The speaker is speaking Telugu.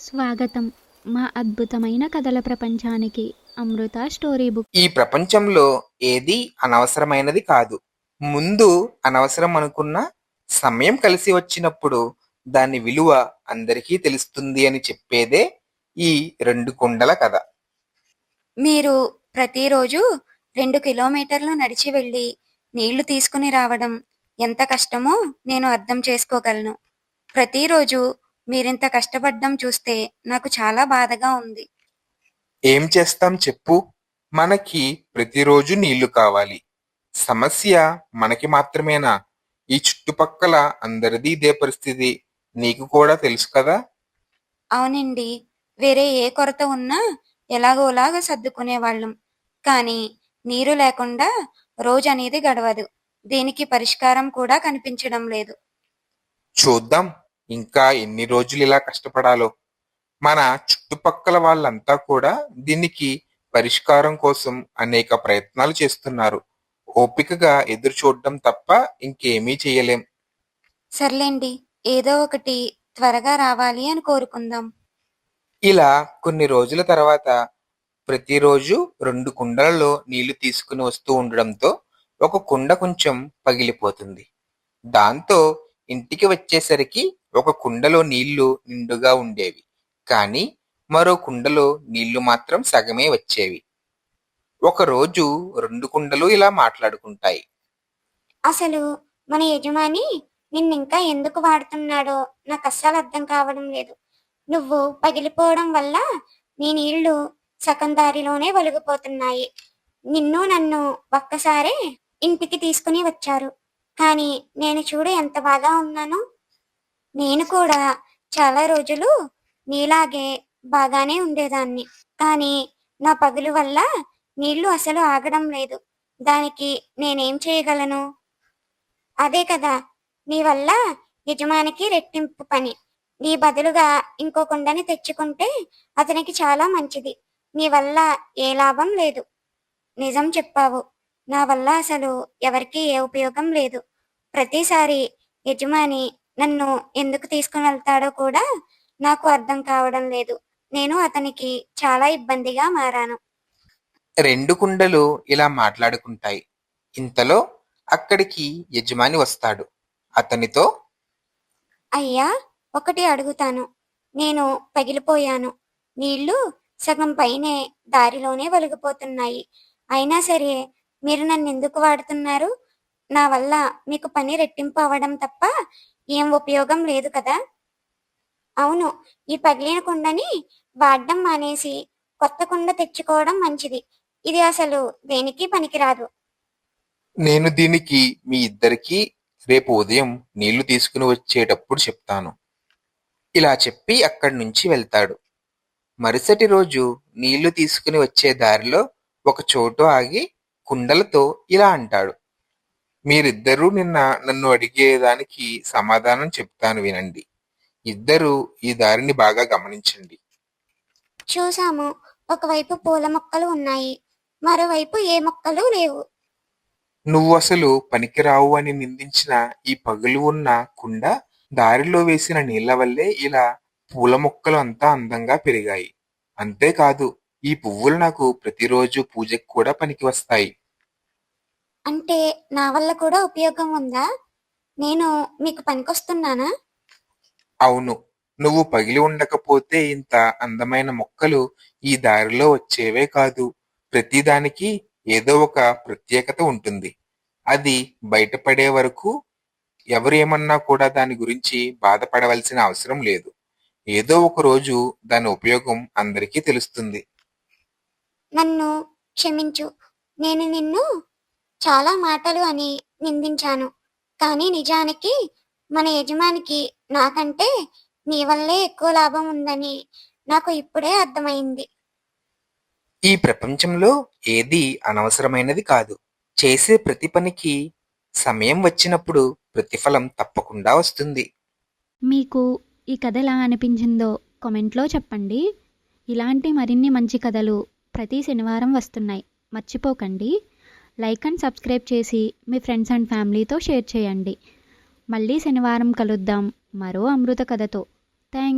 స్వాగతం మా అద్భుతమైన కథల ప్రపంచానికి. అమృత స్టోరీ బుక్. ఈ ప్రపంచంలో ఏదీ అనవసరమైనది కాదు. ముందు అనవసరం అనుకున్న సమయం కలిసి వచ్చినప్పుడు దాని విలువ అందరికీ తెలుస్తుంది అని చెప్పేదే ఈ రెండు కొండల కథ. మీరు ప్రతిరోజు 2 కిలోమీటర్లు నడిచి వెళ్ళి నీళ్లు తీసుకుని రావడం ఎంత కష్టమో నేను అర్థం చేసుకోగలను. ప్రతిరోజు మీరింత కష్టపడ్డం చూస్తే నాకు చాలా బాధగా ఉంది. ఏం చేస్తాం చెప్పు? మనకి ప్రతిరోజు నీళ్లు కావాలి. సమస్య మనకి మాత్రమేనా? ఈ చుట్టుపక్కల అందరిది ఇదే పరిస్థితి. నీకు కూడా తెలుసు కదా. అవునండి, వేరే ఏ కొరత ఉన్నా ఎలాగోలాగా సర్దుకునేవాళ్ళం. కానీ నీరు లేకుండా రోజు అనేది గడవదు. దీనికి పరిష్కారం కూడా కనిపించడం లేదు. చూద్దాం ఇంకా ఎన్ని రోజులు ఇలా కష్టపడాలో. మన చుట్టుపక్కల వాళ్ళంతా కూడా దీనికి పరిష్కారం కోసం అనేక ప్రయత్నాలు చేస్తున్నారు. ఓపికగా ఎదురు చూడడం తప్ప ఇంకేమీ చేయలేం. సర్లేండి, ఏదో ఒకటి త్వరగా రావాలి అని కోరుకుందాం. ఇలా కొన్ని రోజుల తర్వాత ప్రతిరోజు 2 కుండలలో నీళ్లు తీసుకుని వస్తూ ఉండడంతో ఒక కుండ కొంచెం పగిలిపోతుంది. దాంతో ఇంటికి వచ్చేసరికి ఒక కుండలో నీళ్లు నిండుగా ఉండేవి. కానీ మరో కుండలో నీళ్లు మాత్రం సగమే వచ్చేవి. ఒకరోజు 2 కుండలు ఇలా మాట్లాడుకుంటాయి. అసలు మన యజమాని నిన్నింకా ఎందుకు వాడుతున్నాడో నాకు అస్సలు అర్థం కావడం లేదు. నువ్వు పగిలిపోవడం వల్ల నీ నీళ్లు సగం దారిలోనే ఒలిగిపోతున్నాయి. నిన్ను నన్ను ఒక్కసారే ఇంటికి తీసుకుని వచ్చారు, కానీ నేను చూడు ఎంత బాగా ఉన్నానో. నేను కూడా చాలా రోజులు నీలాగే బాగానే ఉండేదాన్ని, కానీ నా పగులు వల్ల నీళ్లు అసలు ఆగడం లేదు. దానికి నేనేం చేయగలను? అదే కదా నీ వల్ల యజమానికి రెట్టింపు పని. నీ బదులుగా ఇంకో కుండని తెచ్చుకుంటే అతనికి చాలా మంచిది. నీ వల్ల ఏ లాభం లేదు. నిజం చెప్పావు, నా వల్ల అసలు ఎవరికీ ఏ ఉపయోగం లేదు. ప్రతిసారి యజమాని నన్ను ఎందుకు తీసుకుని వెళ్తాడో కూడా నాకు అర్థం కావడం లేదు. నేను అతనికి చాలా ఇబ్బందిగా మారాను. 2 కుండలు ఇలా మాట్లాడుకుంటాయి. ఇంతలో అక్కడికి యజమాని వస్తాడు. అతనితో, అయ్యా, ఒకటి అడుగుతాను. నేను పగిలిపోయాను. నీళ్లు సగం పైనే దారిలోనే ఒలిగిపోతున్నాయి. అయినా సరే మీరు నన్ను ఎందుకు వాడుతున్నారు? నా వల్ల మీకు పని రెట్టింపు అవ్వడం తప్ప ఏం ఉపయోగం లేదు కదా. అవును, ఈ పగిలిన కుండని వాడడం మానేసి కొత్త కుండ తెచ్చుకోవడం మంచిది. ఇది అసలు దేనికి పనికిరాదు. నేను దీనికి మీ ఇద్దరికీ రేపు ఉదయం నీళ్లు తీసుకుని వచ్చేటప్పుడు చెప్తాను. ఇలా చెప్పి అక్కడి నుంచి వెళ్తాడు. మరుసటి రోజు నీళ్లు తీసుకుని వచ్చే దారిలో ఒక చోటు ఆగి కుండలతో ఇలా అంటాడు. మీరిద్దరూ నిన్న నన్ను అడిగేదానికి సమాధానం చెప్తాను వినండి. ఇద్దరూ ఈ దారిని బాగా గమనించండి. చూసాము, ఒకవైపు పూల మొక్కలు ఉన్నాయి, మరోవైపు ఏ మొక్కలు లేవు. నువ్వు అసలు పనికిరావు అని నిందించిన ఈ పగులు ఉన్న కుండ దారిలో వేసిన నీళ్ల వల్లే ఇలా పూల మొక్కలు అంతా అందంగా పెరిగాయి. అంతేకాదు, ఈ పువ్వులు నాకు ప్రతిరోజు పూజకి కూడా పనికి వస్తాయి. అంటే నా వల్ల కూడా ఉపయోగం ఉందా? నేను మీకు పనికొస్తున్నానా? అవును, నువ్వు పగిలి ఉండకపోతే ఇంత అందమైన మొక్కలు ఈ దారిలో వచ్చేవే కాదు. ప్రతిదానికి ఏదో ఒక ప్రత్యేకత ఉంటుంది. అది బయటపడే వరకు ఎవరు ఏమన్నా కూడా దాని గురించి బాధపడవలసిన అవసరం లేదు. ఏదో ఒక రోజు దాని ఉపయోగం అందరికీ తెలుస్తుంది. నన్ను క్షమించు. నేను నిన్ను చాలా మాటలు అని నిందించాను, కానీ నిజానికి మన యజమానికి నాకంటే నీ వల్లే ఎక్కువ లాభం ఉందని నాకు ఇప్పుడే అర్థమైంది. ఈ ప్రపంచంలో ఏదీ అనవసరమైనది కాదు. చేసే ప్రతి పనికి సమయం వచ్చినప్పుడు ప్రతిఫలం తప్పకుండా వస్తుంది. మీకు ఈ కథ ఎలా అనిపించిందో కామెంట్లో చెప్పండి. ఇలాంటి మరిన్ని మంచి కథలు ప్రతి శనివారం వస్తున్నాయి. మర్చిపోకండి. లైక్ అండ్ సబ్స్క్రైబ్ చేసి మీ ఫ్రెండ్స్ అండ్ ఫ్యామిలీతో షేర్ చేయండి. మళ్ళీ శనివారం కలుద్దాం మరో అమృత కథతో.